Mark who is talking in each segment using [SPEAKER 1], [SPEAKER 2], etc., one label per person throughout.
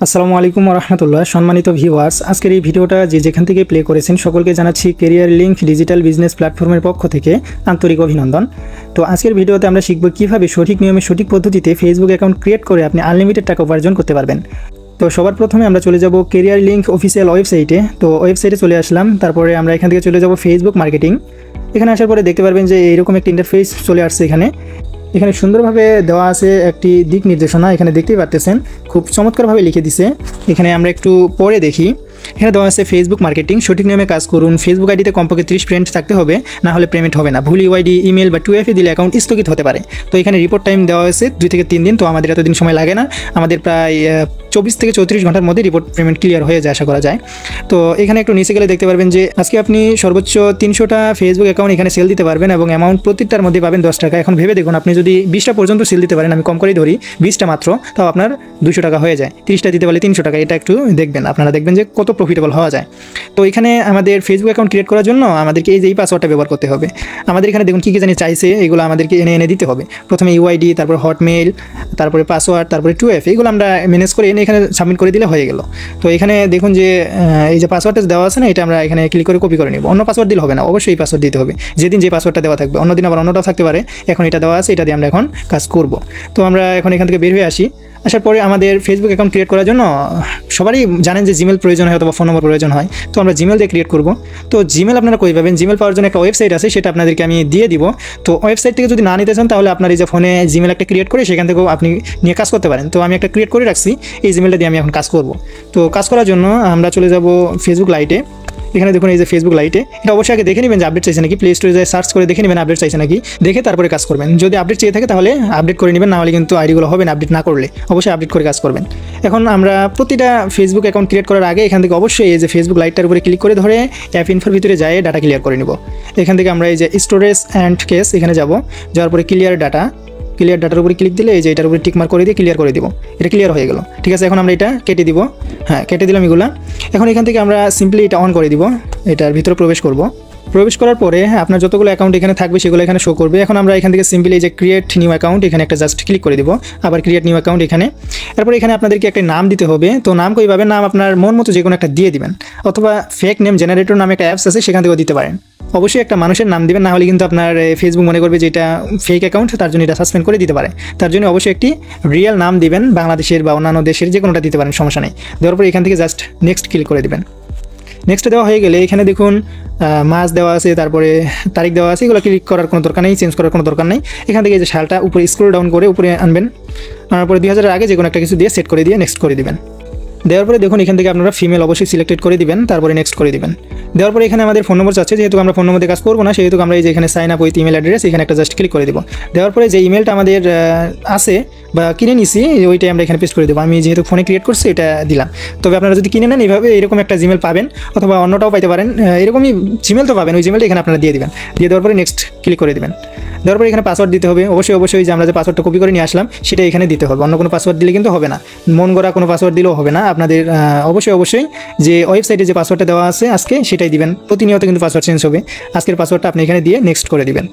[SPEAKER 1] আসসালামু আলাইকুম রহমতুল্লাহ। সম্মানিত ভিউয়ার্স, আজকের এই ভিডিওটা যে যেখান থেকে প্লে করেছেন সকলকে জানাচ্ছি ক্যারিয়ার লিঙ্ক ডিজিটাল বিজনেস প্ল্যাটফর্মের পক্ষ থেকে আন্তরিক অভিনন্দন। তো আজকের ভিডিওতে আমরা শিখব কীভাবে সঠিক নিয়মে সঠিক পদ্ধতিতে ফেসবুক অ্যাকাউন্ট ক্রিয়েট করে আপনি আনলিমিটেড টাকা উপার্জন করতে পারবেন। তো সবার প্রথমে আমরা চলে যাব ক্যারিয়ার লিঙ্ক অফিসিয়াল ওয়েবসাইটে। তো ওয়েবসাইটে চলে আসলাম, তারপরে আমরা এখান থেকে চলে যাব ফেসবুক মার্কেটিং। এখানে আসার পরে দেখতে পারবেন যে এইরকম একটা ইন্টারফেস চলে আসছে। এখানে সুন্দরভাবে দেওয়া আছে একটি দিক নির্দেশনা, এখানে দেখতেই পারতেছেন খুব চমৎকারভাবে লিখে দিছে। এখানে আমরা একটু পরে দেখি। এখানে দেওয়া আছে ফেসবুক মার্কেটিং, সঠিক নিয়মে কাজ করুন। ফেসবুক আইডিতে কমপক্ষে 30 ফ্রেন্ড থাকতে হবে, না হলে পেমেন্ট হবে না। ভুল ইউআইডি, ইমেল বা 2FA দিলে অ্যাকাউন্ট স্থগিত হতে পারে। তো এখানে রিপোর্ট টাইম দেওয়া হয়েছে 2 থেকে 3 দিন। তো আমাদের এতদিন সময় লাগে না, আমাদের প্রায় 24 থেকে 34 ঘন্টার মধ্যে রিপোর্ট পেমেন্ট ক্লিয়ার হয়ে যায় আশা করা যায়। তো এখানে একটু নিচে গেলে দেখতে পারবেন যে আজকে আপনি সর্বোচ্চ 300টা ফেসবুক অ্যাকাউন্ট এখানে সেল দিতে পারবেন এবং অ্যামাউন্ট প্রত্যেকটার মধ্যে পাবেন 10 টাকা। এখন ভেবে দেখুন, আপনি যদি 20টা পর্যন্ত সেল দিতে পারেন, আমি কম করেই ধরি 20টা মাত্র, তাও আপনার 200 টাকা হয়ে যায়। 30টা দিতে পারলে 300 টাকা। এটা একটু দেখবেন, আপনারা দেখবেন যে কত প্রফিটেবল হওয়া যায়। তো এখানে আমাদের ফেসবুক অ্যাকাউন্ট ক্রিয়েট করার জন্য আমাদেরকে এই পাসওয়ার্ডটা ব্যবহার করতে হবে। আমাদের এখানে দেখুন কী জানি চাইছে, এগুলো আমাদেরকে এনে দিতে হবে। প্রথমে ইউআইডি, তারপর হটমেইল, তারপরে পাসওয়ার্ড, তারপরে 2FA, এগুলো আমরা ম্যানেজ করে এনে এখানে সাবমিট করে দিলে হয়ে গেল। তো এখানে দেখুন যে এই যে পাসওয়ার্ডটা দেওয়া আছে না, এটা আমরা এখানে ক্লিক করে কপি করে নেব। অন্য পাসওয়ার্ড দিলে হবে না, অবশ্যই এই পাসওয়ার্ড দিতে হবে। যেদিন যে পাসওয়ার্ডটা দেওয়া থাকবে, অন্যদিন আবার অন্যটাও থাকতে পারে। এখন এটা দেওয়া আছে, এটা দিয়ে আমরা এখন কাজ করব। তো আমরা এখন এখান থেকে বের হয়ে আসি। আসার পরে আমাদের ফেসবুক অ্যাকাউন্ট ক্রিয়েট করার জন্য সবারই জানেন যে জিমেল প্রয়োজন হয় অথবা ফোন নম্বর প্রয়োজন হয়। তো আমরা জিমেল দিয়ে ক্রিয়েট করব। তো জিমেল আপনারা কই পাবেন? জিমেল পাওয়ার জন্য একটা ওয়েবসাইট আছে, সেটা আপনাদেরকে আমি দিয়ে দিব। তো ওয়েবসাইট থেকে যদি না নিতে চান, তাহলে আপনার এই যে ফোনে জিমেল একটা ক্রিয়েট করে সেখান থেকেও আপনি নিয়ে কাজ করতে পারেন। তো আমি একটা ক্রিয়েট করে রাখছি, এই জিমেলটা দিয়ে আমি এখন কাজ করব। তো কাজ করার জন্য আমরা চলে যাব ফেসবুক লাইটে। এখানে দেখুন এই যে ফেসবুক লাইটে, এটা অবশ্যই আগে দেখে নেবেন যে আপডেট চাইছে নাকি। প্লে স্টোরে যায় সার্চ করে দেখে নেবেন আপডেট চাইছে নাকি, দেখে তারপরে কাজ করবেন। যদি আপডেট চেয়ে থাকে তাহলে আপডেট করে নেবেন, না হলে কিন্তু আইডিগুলো হবে না আপডেট না করলে। অবশ্যই আপডেট করে কাজ করবেন। এখন আমরা প্রতিটা ফেসবুক অ্যাকাউন্ট ক্রিয়েট করার আগে এখান থেকে অবশ্যই এই যে ফেসবুক লাইটটার উপরে ক্লিক করে ধরে অ্যাপ ইনফোর ভিতরে যায় ডাটা ক্লিয়ার করে নেব। এখান থেকে আমরা এই যে স্টোরেজ অ্যান্ড কেস এখানে যাব, যাওয়ার পরে ক্লিয়ার ডাটার উপরে ক্লিক দিলে এই যে এটার উপরে টিকমার্ক করে দিয়ে ক্লিয়ার করে দিব। এটা ক্লিয়ার হয়ে গেল, ঠিক আছে। এখন আমরা এটা কেটে দিব। হ্যাঁ, কেটে দিলাম এগুলা। এখন এখান থেকে আমরা সিম্পলি এটা অন করে দিব, এটার ভিতরে প্রবেশ করার পরে আপনার যতগুলো অ্যাকাউন্ট এখানে থাকবে সেগুলো এখানে শো করবে। এখন আমরা এখান থেকে সিম্পলি এই যে ক্রিয়েট নিউ অ্যাকাউন্ট, এখানে একটা জাস্ট ক্লিক করে দিব। আবার ক্রিয়েট নিউ অ্যাকাউন্ট এখানে। তারপরে এখানে আপনাদেরকে একটা নাম দিতে হবে। তো নাম কীভাবে? নাম আপনার মন মতো যে কোনো একটা দিয়ে দিবেন, অথবা ফেক নেম জেনারেটর নামে একটা অ্যাপস আছে, সেখান থেকেও দিতে পারেন। অবশ্যই একটা মানুষের নাম দিবেন, না হলে কিন্তু আপনার ফেসবুক মনে করবে যে এটা ফেক অ্যাকাউন্ট, তার জন্য এটা সাসপেন্ড করে দিতে পারে। তার জন্য অবশ্যই একটি রিয়েল নাম দিবেন, বাংলাদেশের বা অন্যান্য দেশের যে কোনোটা দিতে পারেন, সমস্যা নেই। দেওয়ার পরে এখান থেকে জাস্ট নেক্সট ক্লিক করে দিবেন। নেক্সট দেওয়া হয়ে গেলে এখানে দেখুন মাস দেওয়া আছে, তারপরে তারিখ দেওয়া আছে। এগুলো ক্লিক করার কোনো দরকার নেই, চেঞ্জ করার কোনো দরকার নেই। এখান থেকে এই যে সালটা উপরে স্ক্রল ডাউন করে উপরে আনবেন, আনার পরে 2000-এর আগে যে কোনো একটা কিছু দিয়ে সেট করে দিয়ে নেক্সট করে দিবেন। দেওয়ার পরে দেখুন এখান থেকে আপনারা ফিমেল অবশ্যই সিলেক্টেড করে দিবেন, তারপরে নেক্সট করে দিবেন। দেওয়ার পরে এখানে আমাদের ফোন নম্বর চাচ্ছে, যেহেতু আমরা ফোন নম্বর দিয়ে কাজ করবো না, সেহেতু আমরা এই যে এখানে sign up with email address, এখানে একটা জাস্ট ক্লিক করে দেবো। দেওয়ার পরে যে ইমেলটা আমাদের আছে বা কিনে নিছি, ওইটাই আমরা এখানে পেস্ট করে দেবো। আমি যেহেতু ফোনে ক্রিয়েট করছি এটা দিলাম। তবে আপনারা যদি কিনে নেন এইভাবে এরকম একটা জিমেল পাবেন, অথবা অন্যটাও পাইতে পারেন। এরকমই জিমেল তো পাবেন, ওই জিমেলটা এখানে আপনারা দিয়ে দিবেন। দিয়ে দেওয়ার পরে নেক্সট ক্লিক করে দেবেন। দেওয়ার পরে এখানে পাসওয়ার্ড দিতে হবে। অবশ্যই যে আমরা যে পাসওয়ার্ডটা কপি করে নিয়ে আসলাম সেটা এখানে দিতে হবে। অন্য কোনো পাসওয়ার্ড দিলে কিন্তু হবে না, মন গড়া কোনো পাসওয়ার্ড দিলেও হবে না। আপনাদের অবশ্যই যে ওয়েবসাইটে যে পাসওয়ার্ডটা দেওয়া আছে আজকে সেটাই দিবেন। প্রতিনিয়ত কিন্তু পাসওয়ার্ড চেঞ্জ হবে। আজকের পাসওয়ার্ডটা আপনি এখানে দিয়ে নেক্সট করে দিবেন।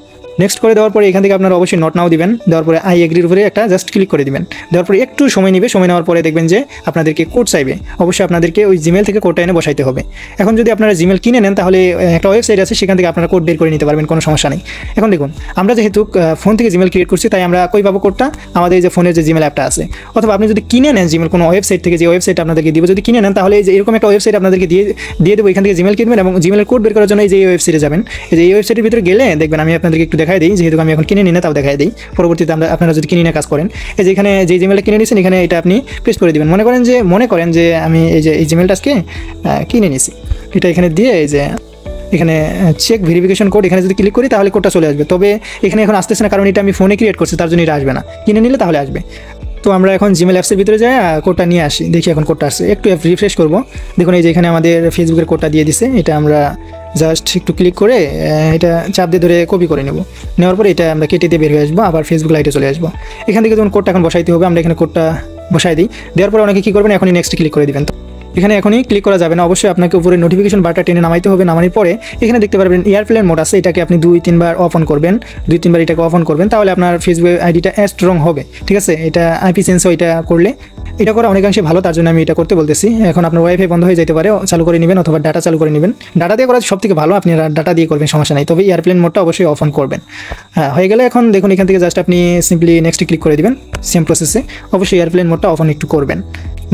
[SPEAKER 1] নেক্সট করে দেওয়ার পরে এখান থেকে আপনারা অবশ্যই নট নাও দিবেন। দেওয়ার পরে আই এগ্রির উপরে একটা জাস্ট ক্লিক করে দিবেন। দেওয়ার পরে একটু সময় নেবে, সময় নেওয়ার পরে দেখবেন যে আপনাদেরকে কোড চাইবে। অবশ্যই আপনাদেরকে ওই জিমেল থেকে কোডটা এনে বসাইতে হবে। এখন যদি আপনারা জিমেল কিনে নেন, তাহলে একটা ওয়েবসাইট আছে, সেখান থেকে আপনারা কোড বের করে নিতে পারবেন, কোনো সমস্যা নেই। এখন দেখুন আমরা যেহেতু ফোন থেকে জিমেল ক্রিয়েট করছি, তাই আমরা কই পাবো কোডটা? আমাদের এই যে ফোনের যে জিমেল অ্যাপটা আছে। অথবা আপনি যদি কিনে নেন জিমেল কোনো ওয়েবসাইট থেকে, যে ওয়েবসাইট আপনাদেরকে দিব, যদি কিনে নেন, তাহলে এই যে এরকম একটা ওয়েবসাইট আপনাদেরকে দিয়ে দেবো। এখান থেকে জিমেল কিনবেন এবং জিমেলের কোড বের করার জন্য এই যে ওয়েবসাইটে যাবেন। এই ওয়েবসাইটের ভিতরে গেলে দেখবেন, আমি আপনাদেরকে একটু দেখাই দিই, যেহেতু আমি এখন কিনে নিই না, তাও দেখাই দিই। পরবর্তীতে আপনারা যদি কিনে নিয়ে কাজ করেন, এই যে এখানে যে জিমেলটা কিনে নিয়েছেন, এখানে এটা আপনি পেস্ট করে দিবেন। মনে করেন যে আমি এই জিমেলটা আজকে কিনে নিয়েছি, এটা এখানে দিয়ে এই যে এখানে চেক ভেরিফিকেশন কোড এখানে যদি ক্লিক করি, তাহলে কোডটা চলে আসবে। তবে এখানে এখন আসতেছে না, কারণ এটা আমি ফোনে ক্রিয়েট করছি, তার জন্য এটা আসবে না। কিনে নিলে তাহলে আসবে। তো আমরা এখন জিমেল অ্যাপসের ভিতরে যাই, কোডটা নিয়ে আসি, দেখি এখন কোডটা আসছে। একটু রিফ্রেশ করব। দেখুন এই যে এখানে আমাদের ফেসবুকের কোডটা দিয়ে দিছে। এটা আমরা জাস্ট একটু ক্লিক করে এটা চাপ দিয়ে ধরে কপি করে নেওয়ার পরে এটা আমরা কেটে দিয়ে বের হয়ে আসবো, আবার ফেসবুক লাইটে চলে আসবো। এখান থেকে যখন কোডটা এখন বসাইতে হবে, আমরা এখানে কোডটা বসাই দিই। দেওয়ার পরে অনেকে কী করবেন, এখনই নেক্সট ক্লিক করে দিবেন। এখানে এখনই ক্লিক করা যাবে না, অবশ্যই আপনাকে উপরে নোটিফিকেশন বারটা টেনে নামাইতে হবে। নামানোর পরে এখানে দেখতে পারবেন এয়ারপ্লেন মোড আছে, এটাকে আপনি 2-3 বার অফ অন করবেন, 2-3 বার এটাকে অফ অন করবেন, তাহলে আপনার ফেসবুক আইডিটা স্ট্রং হবে। ঠিক আছে, এটা আইপি সেন্সর এটা করলে এটা করা অনেকাংশে ভালো, তার জন্য আমি এটা করতে বলতেছি। এখন আপনার ওয়াইফাই বন্ধ হয়ে যেতে পারে, চালু করে নেবেন অথবা ডাটা চালু করে নেবেন। ডাটা দিয়ে করা সব থেকে ভালো, আপনি ডাটা দিয়ে করবেন, সমস্যা নেই, তবে এয়ারপ্লেন মোডটা অবশ্যই অফ অন করবেন। হ্যাঁ, হয়ে গেলে এখন দেখুন এখান থেকে জাস্ট আপনি সিম্পলি নেক্সটে ক্লিক করে দিবেন। সেম প্রসেসে অবশ্যই এয়ারপ্লেন মোডটা অফ অন একটু করবেন।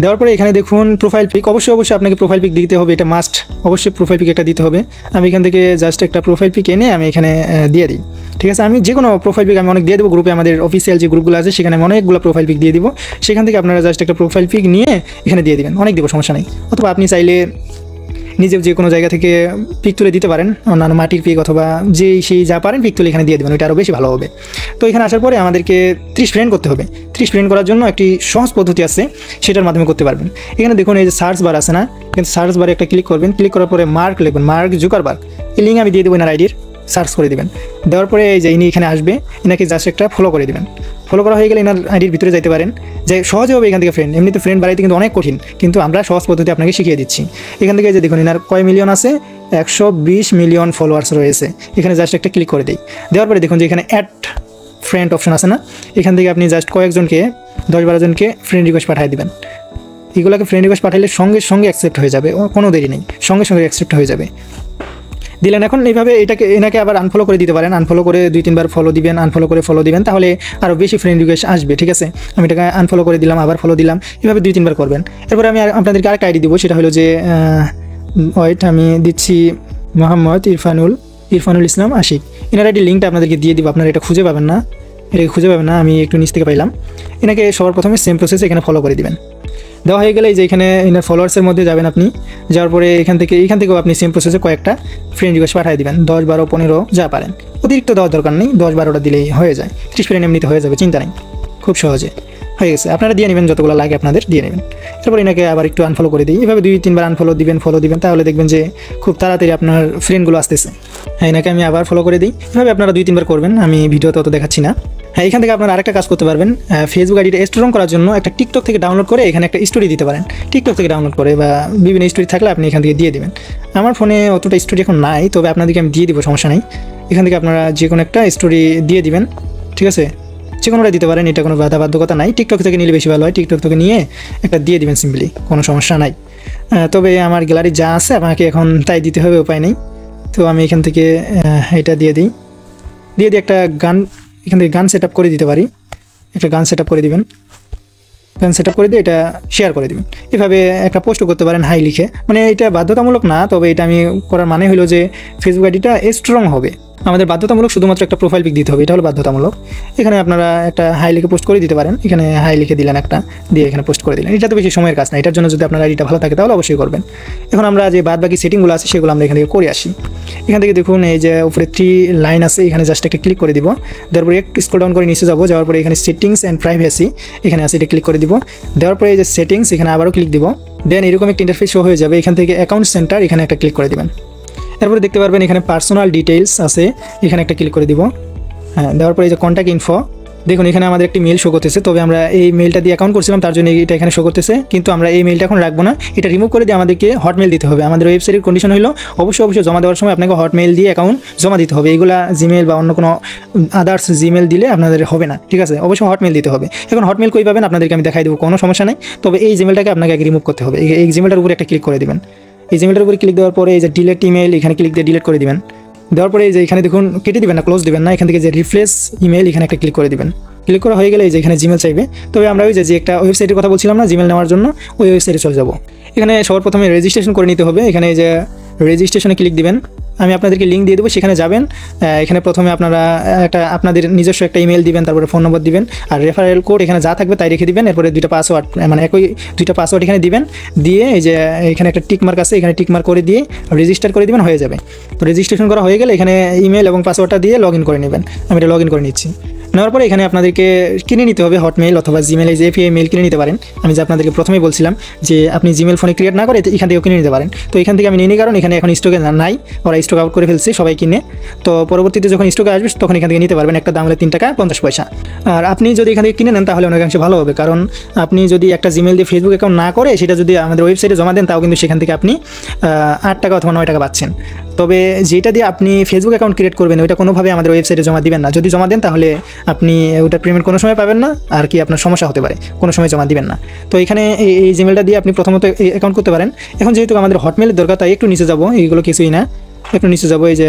[SPEAKER 1] দেওয়ার পরে এখানে দেখুন প্রোফাইল পিক, অবশ্যই আপনাকে প্রোফাইল পিক দিতে হবে, এটা মাস্ট, অবশ্যই প্রোফাইল পিক একটা দিতে হবে। আমি এখান থেকে জাস্ট একটা প্রোফাইল পিক এনে আমি এখানে দিয়ে দিই, ঠিক আছে। আমি যে কোনো প্রোফাইল পিক আমি অনেক দিয়ে দেবো গ্রুপে, আমাদের অফিসিয়াল যে গ্রুপগুলো আছে সেখানে আমি অনেকগুলো প্রোফাইল পিক দিয়ে দিব। সেখান থেকে আপনারা জাস্ট একটা প্রোফাইল পিক নিয়ে এখানে দিয়ে দিবেন, অনেক দেবো, সমস্যা নেই। অথবা আপনি চাইলে নিজেও যে কোনো জায়গা থেকে পিক তুলে দিতে পারেন, অন্যান্য মাটির পিক অথবা সেই যা পারেন পিক তুলে এখানে দিয়ে দেবেন, ওইটা আরও বেশি ভালো হবে। তো এখানে আসার পরে আমাদেরকে 30 ফ্রেন্ড করতে হবে। 30 ফ্রেন্ড করার জন্য একটি সহজ পদ্ধতি আছে, সেটার মাধ্যমে করতে পারবেন। এখানে দেখুন এই যে সার্চ বার আছে না, কিন্তু সার্চ বারে একটা ক্লিক করবেন, ক্লিক করার পরে মার্ক লিখবেন, মার্ক জুকারবার্গ, এই লিঙ্ক আমি দিয়ে দেবো এনার আইডির, সার্চ করে দেবেন। দেওয়ার পরে এই যে ইনি এখানে আসবে, এনাকে জাস্ট একটা ফলো করে দেবেন। ফলো করা হয়ে গেলে এনার আইডির ভিতরে যাইতে পারেন, যে সহজে হবে এখান থেকে ফ্রেন্ড। এমনিতে ফ্রেন্ড বাড়াইতে কিন্তু অনেক কঠিন, কিন্তু আমরা সহজ পদ্ধতি আপনাকে শিখিয়ে দিচ্ছি। এখান থেকে যে দেখুন এনার কয় মিলিয়ন আছে, 120 মিলিয়ন ফলোয়ার্স রয়েছে। এখানে জাস্ট একটা ক্লিক করে দিই। দেওয়ার পরে দেখুন যে এখানে অ্যাড ফ্রেন্ড অপশন আছে না, এখান থেকে আপনি জাস্ট কয়েকজনকে 10-12 জনকে ফ্রেন্ড রিকোয়েস্ট পাঠিয়ে দেবেন। এগুলোকে ফ্রেন্ড রিকোয়েস্ট পাঠাইলে সঙ্গে সঙ্গে অ্যাকসেপ্ট হয়ে যাবে, কোনো দেরি নেই, সঙ্গে সঙ্গে অ্যাকসেপ্ট হয়ে যাবে। দিলেন, এখন এইভাবে এনাকে আবার আনফলো করে দিতে পারেন, আনফলো করে 2-3 বার ফলো দিবেন, আনফলো করে ফলো দিবেন, তাহলে আরও বেশি ফ্রেন্ড রিকোয়েস্ট আসবে, ঠিক আছে। আমি এটাকে আনফলো করে দিলাম, আবার ফলো দিলাম, এভাবে 2-3 বার করবেন। এরপরে আমি আপনাদেরকে আরেকটা আইডি দিব, সেটা হলো যে ওয়েট, আমি দিচ্ছি মোহাম্মদ ইরফানুল ইসলাম আশিক। এনার আইডি লিঙ্কটা আপনাদেরকে দিয়ে দিব, আপনারা এটা খুঁজে পাবেন না, আমি একটু নিচ থেকে পাইলাম। এনাকে সবার প্রথমে সেম প্রসেসে এখানে ফলো করে দিবেন। দেওয়া হয়ে গেলে যে এখানে এনার ফলোয়ার্সের মধ্যে যাবেন আপনি, যাওয়ার পরে এখান থেকেও আপনি সেম প্রসেসে কয়েকটা ফ্রেন্ড রিকোয়েস্ট পাঠিয়ে দিবেন, 10, 12, 15 যা পারেন, অতিরিক্ত দেওয়ার দরকার নেই, 10-12টা দিলেই হয়ে যায়। 30 ফ্রেন্ড এমনিতে হয়ে যাবে, চিন্তা নেই, খুব সহজে হয়ে গেছে। আপনারা দিয়ে নেবেন, যতগুলো লাগে আপনাদের দিয়ে নেবেন। এরপর এনাকে আবার একটু আনফলো করে দিই, এভাবে 2-3 বার আনফলো দিবেন, তাহলে দেখবেন যে খুব তাড়াতাড়ি আপনার ফ্রেন্ডগুলো আসতেছে। হ্যাঁ, এনাকে আমি আবার ফলো করে দিই, এভাবে আপনারা 2-3 বার করবেন, আমি ভিডিওতে অত দেখাচ্ছি না। হ্যাঁ, এখান থেকে আপনারা আরেকটা কাজ করতে পারবেন, ফেসবুক আইডিটা স্ট্রং করার জন্য একটা টিকটক থেকে ডাউনলোড করে এখানে একটা স্টোরি দিতে পারেন। টিকটক থেকে ডাউনলোড করে বা বিভিন্ন স্টোরি থাকলে আপনি এখান থেকে দিয়ে দেবেন। আমার ফোনে অতটা স্টোরি এখন নাই, তবে আপনাদেরকে আমি দিয়ে দিব, সমস্যা নেই। এখান থেকে আপনারা যে কোনো একটা স্টোরি দিয়ে দিবেন, ঠিক আছে, যে কোনোটা দিতে পারেন, এটা কোনো বাধ্যকতা নাই। টিকটক থেকে নিলে বেশি ভালো হয়, টিকটক থেকে নিয়ে একটা দিয়ে দিবেন সিম্পলি, কোনো সমস্যা নাই। তবে আমার গ্যালারি যা আছে আমাকে এখন তাই দিতে হবে, উপায় নেই। তো আমি এখান থেকে এটা দিয়ে দিই একটা গান, এখান থেকে গান সেট আপ করে দিতে পারি, একটা গান সেট আপ করে দিবেন, গান সেট আপ করে দিয়ে এটা শেয়ার করে দিবেন। এভাবে একটা পোস্টও করতে পারেন হাই লিখে, মানে এটা বাধ্যতামূলক না, তবে এটা আমি করার মানে হলো যে ফেসবুক আইডিটা স্ট্রং হবে। আমাদের বাধ্যতামূলক শুধুমাত্র একটা প্রোফাইল পিক দিতে হবে, এটা হলো বাধ্যতামূলক। এখানে আপনারা একটা হাই লিখে পোস্ট করে দিতে পারেন, এখানে হাই লিখে দিলেন একটা, দিয়ে এখানে পোস্ট করে দিলেন। এটা তো বেশি সময়ের কাজ না, এটার জন্য যদি আপনার আইডিটা ভালো থাকে তাহলে অবশ্যই করবেন। এখন আমরা যে বাকি সেটিংগুলো আছে সেগুলো আমরা এখান থেকে করে আসি। এখান থেকে দেখুন এই যে উপরে 3 লাইন আছে, এখানে জাস্ট একটা ক্লিক করে দিব। তারপরে একটু স্ক্রল ডাউন করে নিচে যাওয়ার পরে এখানে সেটিংস অ্যান্ড প্রাইভেসি এখানে আছে, এটা ক্লিক করে দিব। দেওয়ার পরে এই যে সেটিংস, এখানে আবারও ক্লিক দিব। দেন এরকম একটা ইন্টারফেস শো হয়ে যাবে। এখান থেকে অ্যাকাউন্ট সেন্টার, এখানে একটা ক্লিক করে দিবেন। এরপরে দেখতে পারবেন এখানে পার্সোনাল ডিটেইলস আছে, এখানে একটা ক্লিক করে দিব। হ্যাঁ, দেওয়ার পরে এই যে কন্ট্যাক্ট ইনফো, দেখুন এখানে আমাদের একটি মেল শো করতেছে, তবে আমরা এই মেলটা দিয়ে অ্যাকাউন্ট করছিলাম, তার জন্য এটা এখানে শো করতেছে, কিন্তু আমরা এই মেলটা এখন রাখবো না, এটা রিমুভ করে দিয়ে আমাদেরকে হটমেল দিতে হবে। আমাদের ওয়েবসাইটের কন্ডিশন হলো অবশ্যই জমা দেওয়ার সময় আপনাকে হটমেল দিয়ে অ্যাকাউন্ট জমা দিতে হবে। এগুলা জিমেল বা অন্য কোনো আদার্স জিমেল দিলে আপনাদের হবে না, ঠিক আছে, অবশ্যই হটমেল দিতে হবে। এখন হটমেল কই পাবেন আপনাদেরকে আমি দেখাই দেবো, কোনো সমস্যা নেই, তবে এই জিমেলটাকে আপনাকে আগে রিমুভ করতে হবে। এই জিমেলটার উপরে একটা ক্লিক করে দেবেন। এই জিমেলটার উপরে ক্লিক দেওয়ার পরে এই যে ডিলেট ইমেল, এখানে ক্লিক দিয়ে ডিলিট করে দিবেন। দেওয়ার পরে এই যে এখানে দেখুন কেটে দিবেন না, ক্লোজ দিবেন না, এখান থেকে যে রিফ্রেশ ইমেল, এখানে একটা ক্লিক করে দিবেন। ক্লিক করা হয়ে গেলে এই যে এখানে জিমেল চাইবে, তবে আমরা ওই যে একটা ওয়েবসাইটের কথা বলছিলাম না জিমেল নেওয়ার জন্য, ওই ওয়েবসাইটে চলে যাব। এখানে সবার প্রথমে রেজিস্ট্রেশন করে নিতে হবে। এখানে এই যে রেজিস্ট্রেশনে ক্লিক দিবেন, আমি আপনাদেরকে লিঙ্ক দিয়ে দেবো, সেখানে যাবেন। এখানে প্রথমে আপনারা আপনাদের নিজস্ব একটা ইমেল দিবেন, তারপরে ফোন নম্বর দিবেন, আর রেফারেল কোড এখানে যা থাকবে তাই রেখে দিবেন। এরপরে 2টা পাসওয়ার্ড, মানে একই 2টা পাসওয়ার্ড এখানে দিবেন, দিয়ে এই যে এখানে একটা টিক মার্ক আছে, এখানে টিক মার্ক করে দিয়ে রেজিস্টার করে দিবেন, হয়ে যাবে। তো রেজিস্ট্রেশন করা হয়ে গেলে এখানে ইমেল এবং পাসওয়ার্ডটা দিয়ে লগ ইন করে নেবেন। আমি এটা লগ ইন করে নিচ্ছি। নেওয়ার পরে এখানে আপনাদেরকে কিনে নিতে হবে হটমেইল অথবা জিমেল, এই যে এপিআই মেল কিনে নিতে পারেন। আমি যে আপনাদেরকে প্রথমেই বলছিলাম যে আপনি জিমেল ফোনে ক্রিয়েট না করে এখান থেকেও কিনে নিতে পারেন। তো এখান থেকে আমি নিই, কারণ এখানে এখন স্টকে নাই, ওরা স্টক আউট করে ফেলছে, সবাই কিনে। তো পরবর্তীতে যখন স্টকে আসবে তখন এখান থেকে নিতে পারবেন, একটা দাম হলো 3 টাকা 50 পয়সা। আর আপনি যদি এখান থেকে কিনে নেন তাহলে অনেকাংশে ভালো হবে, কারণ আপনি যদি একটা জিমেল দিয়ে ফেসবুক অ্যাকাউন্ট না করে সেটা যদি আমাদের ওয়েবসাইটে জমা দেন, তাও কিন্তু সেখান থেকে আপনি 8 টাকা অথবা 9 টাকা পাচ্ছেন। তবে যেটা দিয়ে আপনি ফেসবুক অ্যাকাউন্ট ক্রিয়েট করবেন ওইটা কোনোভাবে আমাদের ওয়েবসাইটে জমা দিবেন না। যদি জমা দেন তাহলে আপনি ওটা পেমেন্ট কোনো সময় পাবেন না, আর কি আপনার সমস্যা হতে পারে, কোনো সময় জমা দিবেন না। তো এখানে এই জিমেলটা দিয়ে আপনি প্রথমত অ্যাকাউন্ট করতে পারেন। এখন যেহেতু আমাদের হটমেলের দরকার, তাই একটু নিচে যাবো, এইগুলো কিছুই না, একটু নিচে যাবো। এই যে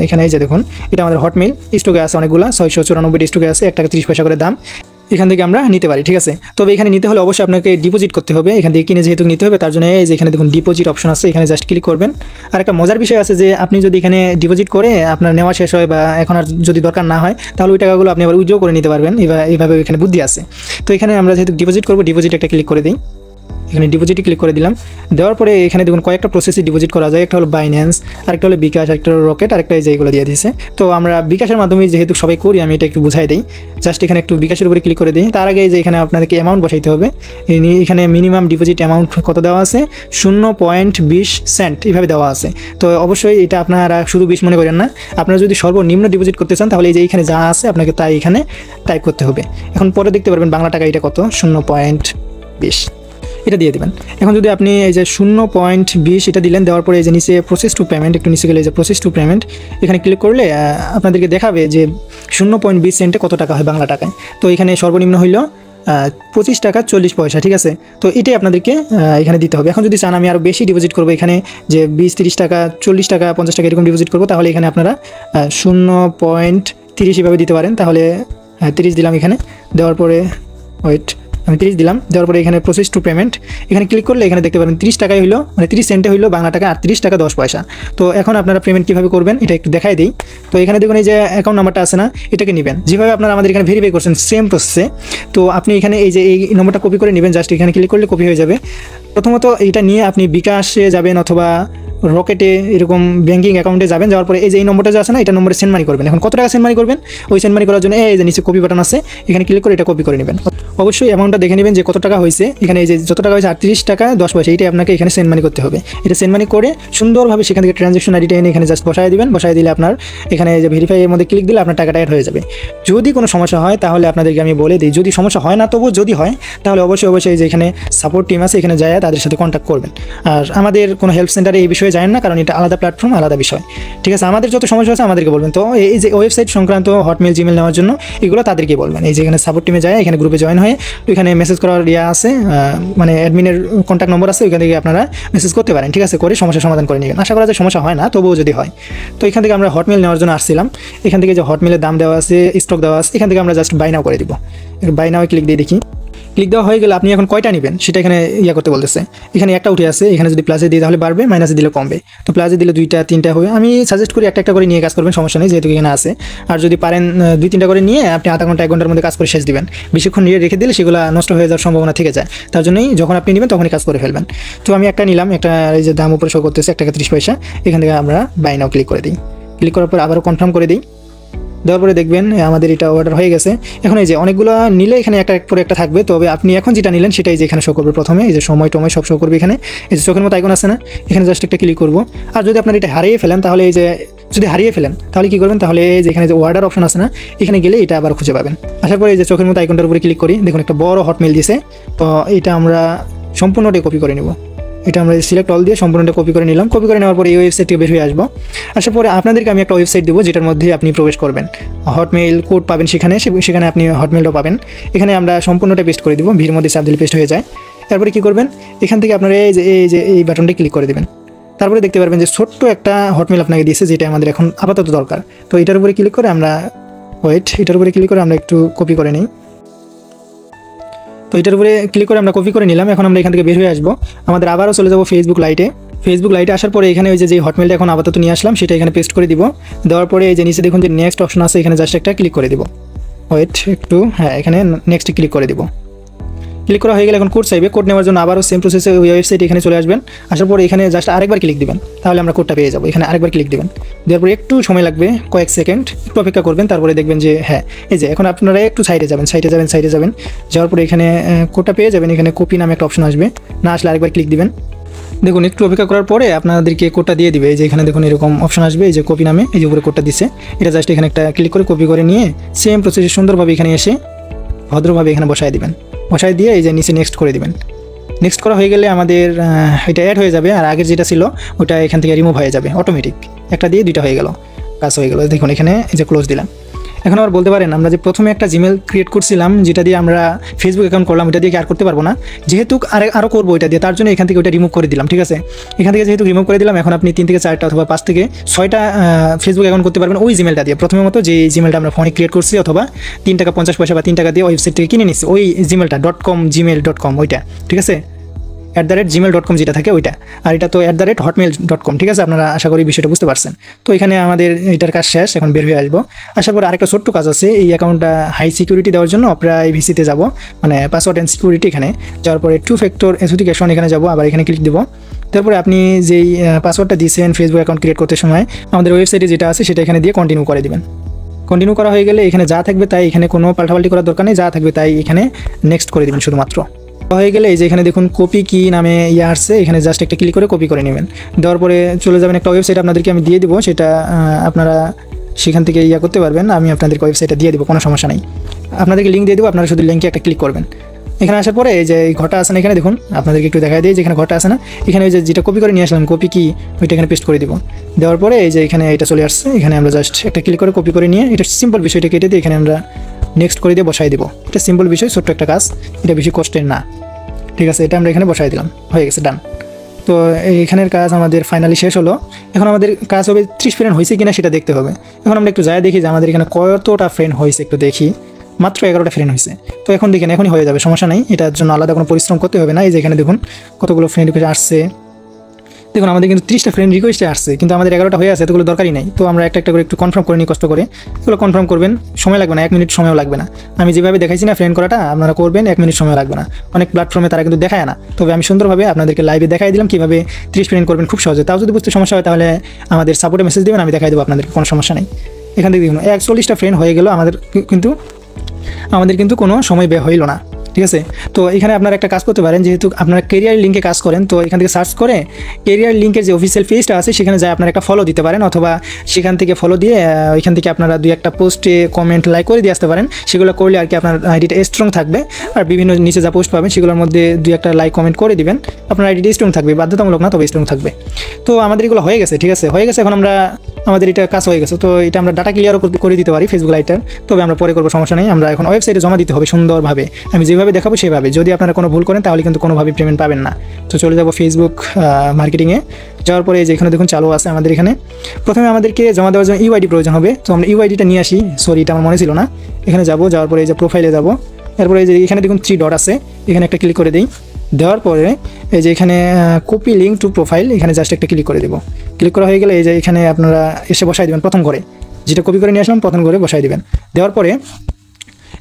[SPEAKER 1] এখানে এই যে দেখুন, এটা আমাদের হটমেল স্টকে আছে অনেকগুলো, 694 স্টকে আছে, 1 টাকা 30 পয়সা করে দাম। এখান থেকে আমরা নিতে পারি, ঠিক আছে। তবে এখানে নিতে হলে অবশ্যই আপনাকে ডিপোজিট করতে হবে, এখান থেকে কিনে যেহেতু নিতে হবে, তার জন্য এই যে এখানে দেখুন ডিপোজিট অপশন আছে, এখানে জাস্ট ক্লিক করবেন। আর একটা মজার বিষয় আছে যে আপনি যদি এখানে ডিপোজিট করে আপনার নেওয়া শেষ হয় বা এখন আর যদি দরকার না হয়, তাহলে ওই টাকাগুলো আপনি আবার উইথড্র করে নিতে পারবেন। এইভাবে এখানে বুদ্ধি আছে। তো এখানে আমরা যেহেতু ডিপোজিট করবো, ডিপোজিট একটা ক্লিক করে দিই। এখানে ডিপোজিটে ক্লিক করে দিলাম। দেওয়ার পরে এখানে দেখুন কয়েকটা প্রসেসে ডিপোজিট করা যায়, একটা হলো বাইন্যান্স, আরেকটা হলো বিকাশ, আরেকটা হলো রকেট, আরেকটা এই যে এইগুলো দিয়ে দিয়েছে। তো আমরা বিকাশের মাধ্যমে যেহেতু সবাই করি, আমি এটা একটু বুঝাই দিই। জাস্ট এখানে একটু বিকাশের উপরে ক্লিক করে দিই। তার আগে যে এখানে আপনাদেরকে অ্যামাউন্ট বসাইতে হবে। এখানে মিনিমাম ডিপোজিট অ্যামাউন্ট কত দেওয়া আছে, 0.20 সেন্ট এইভাবে দেওয়া আছে। তো অবশ্যই এটা আপনারা শুধু 20 মনে করেন না, আপনারা যদি সর্বনিম্ন ডিপোজিট করতে চান তাহলে এই যে এখানে যা আছে আপনাকে তাই এখানে টাইপ করতে হবে। এখন পরে দেখতে পারবেন বাংলা টাকা এটা কত, 0.20 এটা দিয়ে দেবেন। এখন যদি আপনি এই যে 0.20 এটা দিলেন, দেওয়ার পরে এই যে নিচে প্রসেস টু পেমেন্ট, একটু নিচে গেলে এই যে প্রসেস টু পেমেন্ট এখানে ক্লিক করলে আপনাদেরকে দেখাবে যে 0.20 সেন্টে কত টাকা হয় বাংলা টাকায়। তো এখানে সর্বনিম্ন হইল 25 টাকা 40 পয়সা, ঠিক আছে। তো এটাই আপনাদেরকে এখানে দিতে হবে। এখন যদি চান আমি আরও বেশি ডিপোজিট করবো, এখানে যে 20-30 টাকা 40 টাকা 50 টাকা এরকম ডিপোজিট করবো, তাহলে এখানে আপনারা 0.30 এভাবে দিতে পারেন। তাহলে 30 দিলাম এখানে, দেওয়ার পরে আমি 30 দিলাম। দেওয়ার পরে এখানে প্রসেস টু পেমেন্ট এখানে ক্লিক করলে এখানে দেখতে পাবেন 30 টাকায় হইলো, মানে 30 সেন্টে হইলো বাংলা টাকা, আর 30 টাকা 10 পয়সা। তো এখন আপনারা পেমেন্ট কীভাবে করবেন এটা একটু দেখাই দিই। তো এখানে দেখুন এই যে অ্যাকাউন্ট নাম্বারটা আছে না, এটাকে নেবেন যেভাবে আপনারা আমাদের এখানে ভেরিফাই করছেন সেম প্রসেসে। তো আপনি এখানে এই যে এই নম্বরটা কপি করে নেবেন, জাস্ট এখানে ক্লিক করলে কপি হয়ে যাবে। প্রথমত এটা নিয়ে আপনি বিকাশে যাবেন অথবা রকেটে এরকম ব্যাঙ্কিং অ্যাকাউন্টে যাবেন। যাওয়ার পরে এই যে এই নম্বরটা যে আছে না, এটা নম্বরে সেন্ড মানি করবেন। এখন কত টাকা সেন্ড মানি করবেন, ওই সেন্ড মানি করার জন্য এই যে নিচে কপি বাটন আছে, এখানে ক্লিক করে এটা কপি করে নেবেন। অবশ্যই অ্যামাউন্টটা দেখে নেবেন যে কত টাকা হয়েছে। এখানে এই যে যত টাকা হয়েছে 38 টাকা 10 পয়সা, এইটাই আপনাকে এখানে সেন্ড মানি করতে হবে। এটা সেন্ড মানি করে সুন্দরভাবে সেখান থেকে ট্রানজ্যাকশন আইডিটা এনে এখানে জাস্ট বসায় দিবেন। বসায় দিলে আপনার এখানে যে ভেরিফাই এর মধ্যে ক্লিক দিলে আপনার টাকাটা অ্যাড হয়ে যাবে। যদি কোনো সমস্যা হয় তাহলে আপনাদেরকে আমি বলে দিই, যদি সমস্যা হয় না তবু যদি হয় তাহলে অবশ্যই যে এখানে সাপোর্ট টিম আছে এখানে যায় তাদের সাথে কন্ট্যাক্ট করবেন। আর আমাদের কোনো হেল্প সেন্টারে এই বিষয়ে যায় না, কারণ এটা আলাদা প্ল্যাটফর্ম, আলাদা বিষয়, ঠিক আছে। আমাদের যত সমস্যা আছে আমাদেরকে বলবেন। তো এই যে ওয়েবসাইট সংক্রান্ত হটমেল জিমেল নেওয়ার জন্য এগুলো তাদেরকে বলবেন। এই যে এখানে সাপোর্ট টিমে যায়, এখানে গ্রুপে জয়েন হয়ে এখানে মেসেজ করার আছে, মানে অ্যাডমিনের কন্ট্যাক্ট নম্বর আছে, ওইখান থেকে আপনারা মেসেজ করতে পারেন, ঠিক আছে, করে সমস্যার সমাধান করে নেবেন। আশা করা যায় সমস্যা হয় না, তবুও যদি হয়। তো এখান থেকে আমরা হটমেল নেওয়ার জন্য আসছিলাম। এখান থেকে যে হটমেলের দাম দেওয়া আছে, স্টক দেওয়া আছে, এখান থেকে আমরা জাস্ট বাই নাও করে দিব। বাই নাও ক্লিক দিয়ে দেখি। ক্লিক দেওয়া হয়ে গেলে আপনি এখন কয়টা নেবেন সেটা এখানে করতে বলতেছে। এখানে একটা উঠে আছে, এখানে যদি প্লাসে দিই তাহলে বাড়বে, মাইনাসে দিলে কমবে। তো প্লাসে দিলে 2টা 3টা হবে। আমি সাজেস্ট করি একটা করে নিয়ে কাজ করবেন, সমস্যা নেই, যেহেতু এখানে আছে। আর যদি পারেন 2-3টা করে নিয়ে আপনি আধা ঘন্টা 1 ঘন্টার মধ্যে কাজ করে শেষ দিবেন। বেশিক্ষণ নিয়ে রেখে দিলে সেগুলো নষ্ট হয়ে যাওয়ার সম্ভাবনা থেকে যায়। তার জন্যই যখন আপনি নেবেন তখনই কাজ করে ফেলবেন। তো আমি একটা নিলাম, একটা এই যে দাম উপরে শো করতেছে 1 টাকা 30 পয়সা। এখান থেকে আমরা বাই নাও ক্লিক করে দিই। ক্লিক করার পর আবারও কনফার্ম করে দিই। দেওয়ার পরে দেখবেন আমাদের এটা অর্ডার হয়ে গেছে। এখন এই যে অনেকগুলো নিলে এখানে একটা পরে একটা থাকবে, তবে আপনি এখন যেটা নিলেন সেটাই যে এখানে শো করবে। প্রথমে এই যে সময় টময় সব শো করবে। এখানে এই যে চোখের মতো আইকন আছে না, এখানে জাস্ট একটা ক্লিক করবো। আর যদি আপনার এটা হারিয়ে ফেলেন তাহলে এই যে যদি হারিয়ে ফেলেন তাহলে কী করবেন, তাহলে এই যে এখানে যে অর্ডার অপশন আছে না, এখানে গেলে এটা আবার খুঁজে পাবেন। আসার পরে এই যে চোখের মতো আইকনটার উপরে ক্লিক করি, দেখুন একটা বড় হটমেল দিয়েছে। তো এটা আমরা সম্পূর্ণটাই কপি করে নেব। এটা আমরা সিলেক্ট অল দিয়ে সম্পূর্ণটা কপি করে নিলাম। কপি করে নেওয়ার পরে এই ওয়েবসাইট থেকে বের হয়ে আসবো। আসার পরে আপনাদেরকে আমি একটা ওয়েবসাইট দেবো যেটার মধ্যে আপনি প্রবেশ করবেন, হটমেল কোড পাবেন সেখানে আপনি হটমেলটাও পাবেন। এখানে আমরা সম্পূর্ণটা পেস্ট করে দেবো, ভিড়ের মধ্যে চাপ দিলে পেস্ট হয়ে যায়। তারপরে কী করবেন, এখান থেকে আপনারা এই বাটনটা ক্লিক করে দেবেন। তারপরে দেখতে পারবেন যে ছোট্ট একটা হটমেল আপনাকে দিয়েছে, যেটা আমাদের এখন আপাতত দরকার। তো এটার উপরে ক্লিক করে আমরা এটার উপরে ক্লিক করে আমরা একটু কপি করে নিই। তো এটার উপরে ক্লিক করে আমরা কপি করে নিলাম। এখন আমরা এখান থেকে বের হয়ে আসবো। আমাদের আবারও চলে যাবো ফেসবুক লাইটে আসার পরে এখানে ওই যে হটমেলটা এখন আপাতত নিয়ে আসলাম সেটা এখানে পেস্ট করে দিব। দেওয়ার পরে এই যে নিচে দেখুন যে নেক্সট অপশন আছে, এখানে জাস্ট একটা ক্লিক করে দিব। এখানে নেক্সট ক্লিক করে দিব। ক্লিক করা হয়ে গেলে এখন কোড চাইবে। কোড নেওয়ার জন্য আবারও সেম প্রসেসে ওই ওয়েবসাইট এখানে চলে আসবেন। আসার পরে এখানে জাস্ট আরেকবার ক্লিক দিবেন, তাহলে আমরা কোডটা পেয়ে যাবো। এখানে আরেকবার ক্লিক দিবেন, দেওয়ার পরে একটু সময় লাগবে, কয়েক সেকেন্ড একটু অপেক্ষা করবেন। তারপরে দেখবেন যে হ্যাঁ, এই যে এখন আপনারা একটু সাইডে যাবেন যাওয়ার পরে এখানে কোডটা পেয়ে যাবেন। এখানে কপি নামে একটা অপশন আসবে, না আসলে আরেকবার ক্লিক দিবেন। দেখুন একটু অপেক্ষা করার পরে আপনাদেরকে কোডটা দিয়ে দিবে। এই যে এখানে দেখুন এরকম অপশন আসবে, এই যে কপি নামে, এই যে উপরে কোডটা দিচ্ছে। এটা জাস্ট এখানে একটা ক্লিক করে কপি করে নিয়ে সেম প্রসেসে সুন্দরভাবে এখানে এসে ভদ্রভাবে এখানে বসায় দিবেন। বসায় দিয়ে এই যে নিচে নেক্সট করে দিবেন। নেক্সট করা হয়ে গেলে আমাদের এটা অ্যাড হয়ে যাবে, আর আগের যেটা ছিল ওটা এখান থেকে রিমুভ হয়ে যাবে অটোমেটিক। একটা দিয়ে 2টা হয়ে গেল, কাজ হয়ে গেল। দেখুন এখানে এই যে ক্লোজ দিলাম। এখন আবার বলতে পারেন আমরা যে প্রথমে একটা জিমেল ক্রিয়েট করছিলাম যেটা দিয়ে আমরা ফেসবুক অ্যাকাউন্ট করলাম, এটা দিয়ে কি আর করতে পারবো না? যেহেতু আরও করবো এটা দিয়ে, তার জন্য এখান থেকে ওইটা রিমুভ করে দিলাম। ঠিক আছে, এখান থেকে যেহেতু রিমুভ করে দিলাম, এখন আপনি 3 থেকে 4টা অথবা 5 থেকে 6টা ফেসবুক অ্যাকাউন্ট করতে পারবেন ওই জিমেলটা দিয়ে। প্রথমে মতো যে জিমেলটা আমরা ফোনে ক্রিয়েট করছি অথবা 3 টাকা 50 পয়সা বা 3 টাকা দিয়ে ওয়েবসাইট থেকে কিনে নিচ্ছি, ওই জিমেলটা .com gmail.com ওইটা। ঠিক আছে, @gmail.com যেটা থাকে ওইটা, আর এটা তো @hotmail.com। ঠিক আছে, আপনারা আশা করি বিষয়টা বুঝতে পারছেন। তো এখানে আমাদের এটার কাজ শেষ, এখন বের হয়ে আসবো। আসার পর আরেকটা ছোট্ট কাজ আছে, এই অ্যাকাউন্টটা হাই সিকিউরিটি দেওয়ার জন্য প্রাইভেসিতে যাব, মানে পাসওয়ার্ড অ্যান্ড সিকিউরিটি। এখানে যাওয়ার পরে 2 ফ্যাক্টর অথেন্টিকেশন এখানে যাব, আবার এখানে ক্লিক দেবো। তারপরে আপনি যেই পাসওয়ার্ডটা দিয়েছেন ফেসবুক অ্যাকাউন্ট ক্রিয়েট করতে সময় আমাদের ওয়েবসাইটে যেটা আছে সেটা এখানে দিয়ে কন্টিনিউ করে দিবেন। কন্টিনিউ করা হয়ে গেলে এখানে যা থাকবে তাই, এখানে কোনো পাল্টাপাল্টি করার দরকার নেই, যা থাকবে তাই এখানে নেক্সট করে দিবেন শুধুমাত্র। হয়ে গেলে এই যে এখানে দেখুন কপি কি নামে আসছে, এখানে জাস্ট একটা ক্লিক করে কপি করে নেবেন। দেওয়ার পরে চলে যাবেন একটা ওয়েবসাইট আপনাদেরকে আমি দিয়ে দিব, সেটা আপনারা সেখান থেকে করতে পারবেন। আমি আপনাদেরকে ওয়েবসাইটটা দিয়ে দিব, কোনো সমস্যা নেই। আপনাদেরকে লিঙ্ক দিয়ে দেবো, আপনারা শুধু লিঙ্কে একটা ক্লিক করবেন। এখানে আসার পরে এই যে ঘরটা আছে না, এখানে দেখুন আপনাদেরকে একটু দেখা দিই, যেখানে ঘরটা আছে না, এখানে ওই যেটা কপি করে নিয়ে আসলাম কপি কি, ওইটা এখানে পেস্ট করে দিব। দেওয়ার পরে এই যে এখানে এটা চলে আসছে, এখানে আমরা জাস্ট একটা ক্লিক করে কপি করে নিয়ে এটা সিম্পল বিষয়টা কেটে দিয়ে এখানে আমরা নেক্সট করে দিয়ে বসাই দেবো। এটা সিম্পল বিষয়, ছোট্ট একটা কাজ, এটা বেশি কষ্টের না। ঠিক আছে, এটা আমরা এখানে বসাই দিলাম, হয়ে গেছে, ডান। তো এখানের কাজ আমাদের ফাইনালি শেষ হলো। এখন আমাদের কাজ হবে 30 ফ্রেন্ড হয়েছে কিনা সেটা দেখতে হবে। এখন আমরা একটু যাই দেখি যে আমাদের এখানে কতটা ফ্রেন্ড হয়েছে, একটু দেখি। মাত্র 11টা ফ্রেন্ড হয়েছে। তো এখন দেখেন এখনই হয়ে যাবে, সমস্যা নেই, এটার জন্য আলাদা কোনো পরিশ্রম করতে হবে না। এই যে এখানে দেখুন কতগুলো ফ্রেন্ড রিকোয়েস্ট আসছে। দেখুন আমাদের কিন্তু 30টা ফ্রেন্ড রিকোয়েস্টে আসছে, কিন্তু আমাদের 11টা হয়ে আছে, এতগুলো দরকারই নেই। তো আমরা একটা করে একটু কনফার্ম করে নিই কষ্ট করে। এগুলো কনফার্ম করবেন, সময় লাগবে না, 1 মিনিট সময়ও লাগবে না। আমি যেভাবে দেখাইছি না ফ্রেন্ড করাটা, আপনারা করবেন, 1 মিনিট সময় লাগবে না। অনেক প্ল্যাটফর্মে তারা কিন্তু দেখায় না, তবে আমি সুন্দরভাবে আপনাদেরকে লাইভে দেখাই দিলাম কীভাবে 30 ফ্রেন্ড করবেন খুব সহজে। তাও যদি বুঝতে সমস্যা হয় তাহলে আমাদের সাপোর্টে মেসেজ দেবেন, আমি দেখাই দেবো আপনাদেরকে, কোনো সমস্যা নেই। এখান থেকে দেখুন 41টা ফ্রেন্ড হয়ে গেল আমাদের কিন্তু কোনো সময় ব্যয় হইল না। ঠিক আছে, তো এখানে আপনারা একটা কাজ করতে পারেন, যেহেতু আপনারা কেরিয়ার লিঙ্কে কাজ করেন, তো এখান থেকে সার্চ করে কেরিয়ার লিঙ্কের যে অফিসিয়াল পেজটা আছে সেখানে যায় আপনারা একটা ফলো দিতে পারেন, অথবা সেখান থেকে ফলো দিয়ে ওইখান থেকে আপনারা 2-1টা পোস্টে কমেন্ট লাইক করে দিয়ে আসতে পারেন। সেগুলো করলে আর কি আপনার আইডিটা স্ট্রং থাকবে, আর বিভিন্ন নিচে যা পোস্ট পাবেন সেগুলোর মধ্যে 2-1টা লাইক কমেন্ট করে দিবেন, আপনার আইডিটা স্ট্রং থাকবে, বাধ্যতামূলক না, তবে স্ট্রং থাকবে। তো আমাদের এগুলো হয়ে গেছে। ঠিক আছে, হয়ে গেছে, এখন আমাদের এটা কাজ হয়ে গেছে। তো এটা আমরা ডাটা ক্লিয়ারও করে দিতে পারি ফেসবুক লাইটার, তবে আমরা পরে করবো, সমস্যা নেই। আমরা এখন ওয়েবসাইটে জমা দিতে হবে সুন্দরভাবে, আমি যেভাবে দেখাবো সেভাবে। যদি আপনারা কোনো ভুল করেন তাহলে কিন্তু কোনোভাবেই পেমেন্ট পাবেন না। তো চলে যাবো ফেসবুক মার্কেটিংয়ে। যাওয়ার পরে যে এখানে দেখুন চালু আছে আমাদের এখানে। প্রথমে আমাদেরকে জমা দেওয়ার জন্য ইউআইডি প্রয়োজন হবে, তো আমরা ইউআইডিটা নিয়ে আসি। সরি, এটা আমার মনে ছিল না। এখানে যাওয়ার পরে এই যে প্রোফাইলে যাব, এরপরে এই যে এখানে দেখুন 3 ডট আছে, এখানে একটা ক্লিক করে দিই। দেওয়ার পরে এই যে এখানে কপি লিঙ্ক টু প্রোফাইল, এখানে জাস্ট একটা ক্লিক করে দেবো। ক্লিক করা হয়ে গেলে এই যে এখানে আপনারা এসে বসাই দেবেন প্রথম করে, যেটা কপি করে নিয়ে আসলাম প্রথম করে বসাই দেবেন। দেওয়ার পরে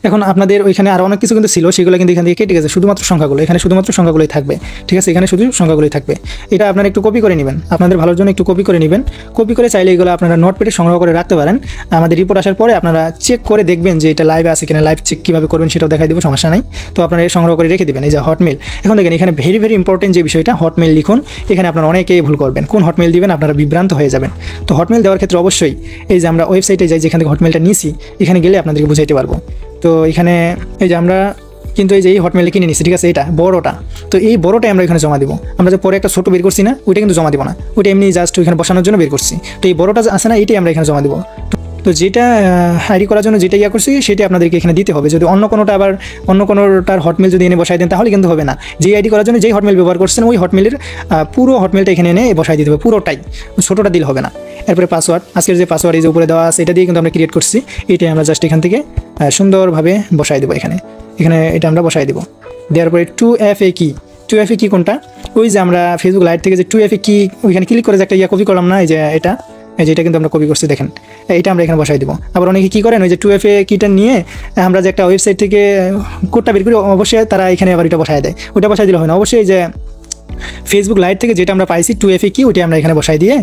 [SPEAKER 1] এখন আপনাদের ওইখানে আরও অনেক কিছু কিন্তু ছিল, সেগুলো কিন্তু এখান থেকে কেটে গেছে, শুধুমাত্র সংখ্যাগুলো, এখানে শুধুমাত্র সংখ্যাগুলোই থাকবে। ঠিক আছে, এখানে শুধু সংখ্যাগুলোই থাকবে। এটা আপনারা একটু কপি করে নেবেন, আপনাদের ভালোর জন্য একটু কপি করে নেবেন। কপি করে চাইলে এগুলো আপনারা নোটপ্যাডে সংগ্রহ করে রাখতে পারেন। আমাদের রিপোর্ট আসার পরে আপনারা চেক করে দেখবেন যে এটা লাইভে আছে কিনা, লাইভ চেক কীভাবে করবেন সেটাও দেখাই দেবো, সমস্যা নাই। তো আপনারা সংগ্রহ করে রেখে দেবেন। এই যে হটমেল, এখন দেখেন এখানে ভেরি ভেরি ইম্পর্টেন্ট যে বিষয়টা, হটমেল লিখুন। এখানে আপনারা অনেকেই ভুল করবেন, কোন হটমেল দিবেন আপনারা বিভ্রান্ত হয়ে যাবেন। তো হটমেল দেওয়ার ক্ষেত্রে অবশ্যই এই যে আমরা ওয়েবসাইটে যাই, যেখান থেকে হটমেলটা নিয়েছি, এখানে গেলে আপনাদেরকে বুঝাইতে পারবো। তো এখানে এই যে আমরা কিন্তু এই যে এই হটমেলে কিনে নিচ্ছি, ঠিক আছে, এটা বড়টা। তো এই বড়টাই আমরা এখানে জমা দিব। আমরা যে পরে একটা ছোটো বের করছি না, ওইটা কিন্তু জমা দিব না, ওইটা এমনি জাস্ট ওইখানে বসানোর জন্য বের করছি। তো এই বড়টা আছে না, এইটাই আমরা এখানে জমা দিব। তো যেটা আইডি করার জন্য যেটা করছি সেটা আপনাদেরকে এখানে দিতে হবে। যদি অন্য কোনোটার হটমেল যদি এনে বসাই দেন তাহলে কিন্তু হবে না। যেই আইডি করার জন্য যেই হটমেল ব্যবহার করছেন ওই হটমেলের পুরো হটমেলটা এখানে এনে বসাই দিতে হবে, পুরোটাই, ছোটোটা দিলে হবে না। এরপরে পাসওয়ার্ড, আজকের যে পাসওয়ার্ড এই যে উপরে দেওয়া আছে এটা দিয়ে কিন্তু আমরা ক্রিয়েট করছি, এটাই আমরা জাস্ট এখান থেকে সুন্দরভাবে বসাই দেবো। এখানে এটা আমরা বসাই দেবো। দেওয়ার পরে 2FA কি, 2FA কি কোনটা, ওই যে আমরা ফেসবুক লাইভ থেকে যে 2FA কি ওইখানে ক্লিক করে যে একটা কপি করলাম না, এই যে এটা কিন্তু আমরা কপি করছি, দেখেন এটা আমরা এখানে বসাই দেবো। আবার অনেকে কী করেন, ওই যে 2FA কিটা নিয়ে আমরা যে একটা ওয়েবসাইট থেকে কোডটা বের করি, অবশ্যই তারা এখানে আবার এটা বসায় দেয়, ওটা বসাই দিলে হয় না। অবশ্যই যে ফেসবুক লাইভ থেকে যেটা আমরা পাইছি 2FA কি, ওইটা আমরা এখানে বসাই দিয়ে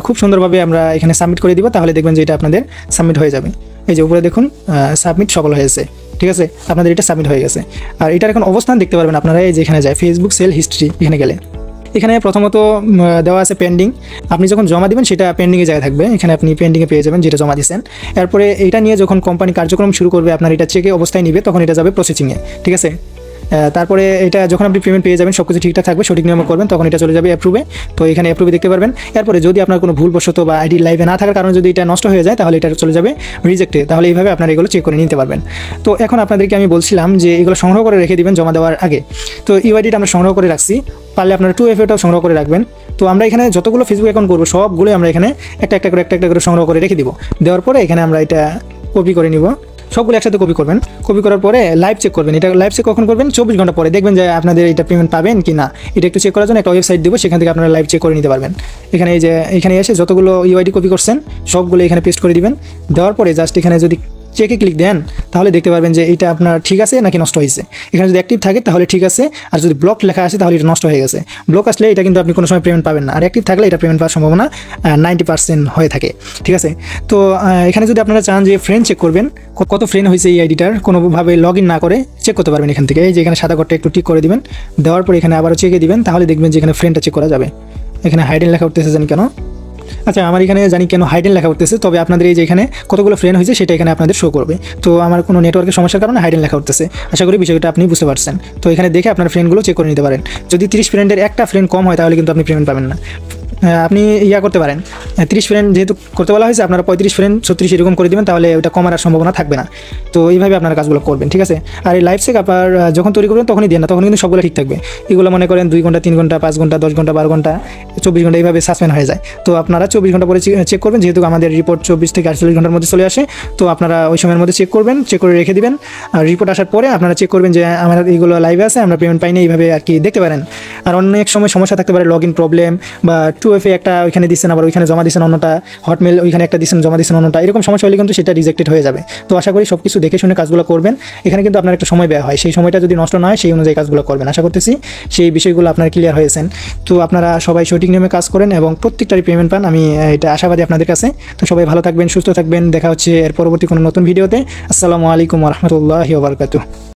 [SPEAKER 1] খুব সুন্দরভাবে আমরা এখানে সাবমিট করে দিব, তাহলে দেখবেন যে এটা আপনাদের সাবমিট হয়ে যাবে। এই যে উপরে দেখুন সাবমিট সফল হয়েছে, ঠিক আছে, আপনাদের এটা সাবমিট হয়ে গেছে। আর এটার এখন অবস্থান দেখতে পারবেন আপনারা, এই যে এখানে যায় ফেসবুক সেল হিস্ট্রি, এখানে গেলে এখানে প্রথমত দেওয়া আছে পেন্ডিং। আপনি যখন জমা দিবেন সেটা পেন্ডিংয়ে জায়গায় থাকবে, এখানে আপনি পেন্ডিংয়ে পেয়ে যাবেন যেটা জমা দিচ্ছেন। এরপরে এটা নিয়ে যখন কোম্পানি কার্যক্রম শুরু করবে, আপনার এটা চেকে অবস্থায় নিবে, তখন এটা যাবে প্রসেসিংয়ে, ঠিক আছে। তারপরে এটা যখন আপনি পেমেন্ট পেয়ে যাবেন, সব কিছু ঠিকঠাক থাকবে, সঠিক নিয়মে করবেন, তখন এটা চলে যাবে অ্যাপ্রুভে। তো এখানে অ্যাপ্রুভে দেখতে পারবেন। এরপরে যদি আপনার কোনো ভুলবশত বা আইডি লাইভে না থাকার কারণে যদি এটা নষ্ট হয়ে যায়, তাহলে এটা চলে যাবে রিজেক্টে। তাহলে এইভাবে আপনারা এগুলো চেক করে নিতে পারবেন। তো এখন আপনাদেরকে আমি বলছিলাম যে এগুলো সংগ্রহ করে রেখে দিবেন জমা দেওয়ার আগে। তো ইউআইডিটা আমরা সংগ্রহ করে রাখছি, পারলে আপনারা 2FAটাও সংগ্রহ করে রাখবেন। তো আমরা এখানে যতগুলো ফেসবুক অ্যাকাউন্ট করবো সবগুলো আমরা এখানে একটা করে সংগ্রহ করে রেখে দিব। দেওয়ার পরে এখানে আমরা এটা কপি করে নিব, সবগুলো একসাথে কপি করবেন। কপি করার পরে লাইভ চেক করবেন। এটা লাইভ চেক কখন করবেন? 24 ঘন্টা পরে দেখবেন যে আপনাদের এটা পেমেন্ট পাবেন কি না। এটা একটু চেক করার জন্য একটা ওয়েবসাইট দেবো, সেখান থেকে আপনারা লাইভ চেক করে নিতে পারবেন। এখানে এই যে এখানে এসে যতগুলো ইউআইডি কপি করছেন সবগুলো এখানে পেস্ট করে দিবেন। দেওয়ার পরে জাস্ট এখানে যদি চেকে ক্লিক দেন তাহলে দেখতে পারবেন যে এটা আপনার ঠিক আছে নাকি নষ্ট হয়েছে। এখানে যদি অ্যাক্টিভ থাকে তাহলে ঠিক আছে, আর যদি ব্লক লেখা আসে তাহলে এটা নষ্ট হয়ে গেছে। ব্লক আসলে এটা কিন্তু আপনি কোনো সময় পেমেন্ট পাবেন না, আর অ্যাক্টিভ থাকলে এটা পেমেন্ট পাওয়ার সম্ভাবনা 90% হয়ে থাকে। ঠিক আছে, তো এখানে যদি আপনারা চান যে ফ্রেন্ড চেক করবেন, কত ফ্রেন্ড হয়েছে এই আইডিটার, কোনোভাবে লগ ইন না করে চেক করতে পারবেন এখান থেকে। এই যে এখানে সাদা ঘরটা একটু টিক করে দিবেন, দেওয়ার পর এখানে আবারও চেকে দিবেন, তাহলে দেখবেন যে এখানে ফ্রেন্ডটা চেক করা যাবে। এখানে হাইডেন লেখা উঠতেছে জানি কেন, আচ্ছা আমার এখানে জানি কেন হাইডেন লেখা উঠতেছে, তবে আপনাদের এই যে এখানে কতগুলো ফ্রেন্ড হয়েছে সেটা এখানে আপনাদের শো করবে। তো আমার কোনো নেটওয়ার্কের সমস্যার কারণে হাইডেন লেখা উঠতেছে। আশা করি বিষয়টা আপনি বুঝতে পারছেন। তো এখানে দেখে আপনার ফ্রেন্ডগুলো চেক করে নিতে পারেন। যদি 30 ফ্রেন্ডের একটা ফ্রেন্ড কম হয় তাহলে কিন্তু আপনি পেমেন্ট পাবেন না। আপনি করতে পারেন 30 ফ্রেন্ড যেহেতু করতে বলা হয়েছে, আপনারা 35 ফ্রেন্ড 36 এরকম করে দেবেন, তাহলে ওটা কমার সম্ভাবনা থাকবে না। তো এইভাবে আপনারা কাজগুলো করবেন। ঠিক আছে, আর এই লাইভ চেক আপনার যখন তৈরি করবেন তখনই দেন না, তখন কিন্তু সবগুলো ঠিক থাকবে। এগুলো মনে করেন 2 ঘন্টা 3 ঘন্টা 5 ঘন্টা 10 ঘন্টা 12 ঘন্টা 24 ঘন্টা এইভাবে সাসপেন্ড হয়ে যায়। তো আপনারা 24 ঘন্টা পরে চেক করবেন, যেহেতু আমাদের রিপোর্ট 24 থেকে 48 ঘন্টার মধ্যে চলে আসে। তো আপনারা ওই সময়ের মধ্যে চেক করবেন, চেক করে রেখে দিবেন। আর রিপোর্ট আসার পরে আপনারা চেক করবেন যে আমার এইগুলো লাইভে আছে, আমরা পেমেন্ট পাইনি, এইভাবে আর কি দেখতে পারেন। আর অনেক সময় সমস্যা থাকতে পারে, লগ ইন প্রবলেম বা 2FA একটা ওইখানে দিচ্ছেন, আবার ওইখানে জমা দিচ্ছেন অন্যটা, হটমেল ওইখানে একটা দিচ্ছেন জমা দিচ্ছেন অন্যটা, এরকম সমস্যা হলে কিন্তু সেটা রিজেক্টেড হয়ে যাবে। তো আশা করি সব কিছু দেখে শুনে কাজগুলো করবেন। এখানে কিন্তু আপনার একটা সময় ব্যয় হয়, সেই সময়টা যদি নষ্ট না হয় সেই অনুযায়ী কাজগুলো করবেন। আশা করতেছি সেই বিষয়গুলো আপনার ক্লিয়ার হয়েছেন। তো আপনারা সবাই সঠিক নিয়মে কাজ করেন এবং প্রত্যেকটারই পেমেন্ট পান, আমি এটা আশাবাদী আপনাদের কাছে। তো সবাই ভালো থাকবেন, সুস্থ থাকবেন। দেখা হচ্ছে এর পরবর্তী কোনো নতুন ভিডিওতে। আসসালামু আলাইকুম ওয়া রাহমাতুল্লাহি ওয়া বারাকাতুহু।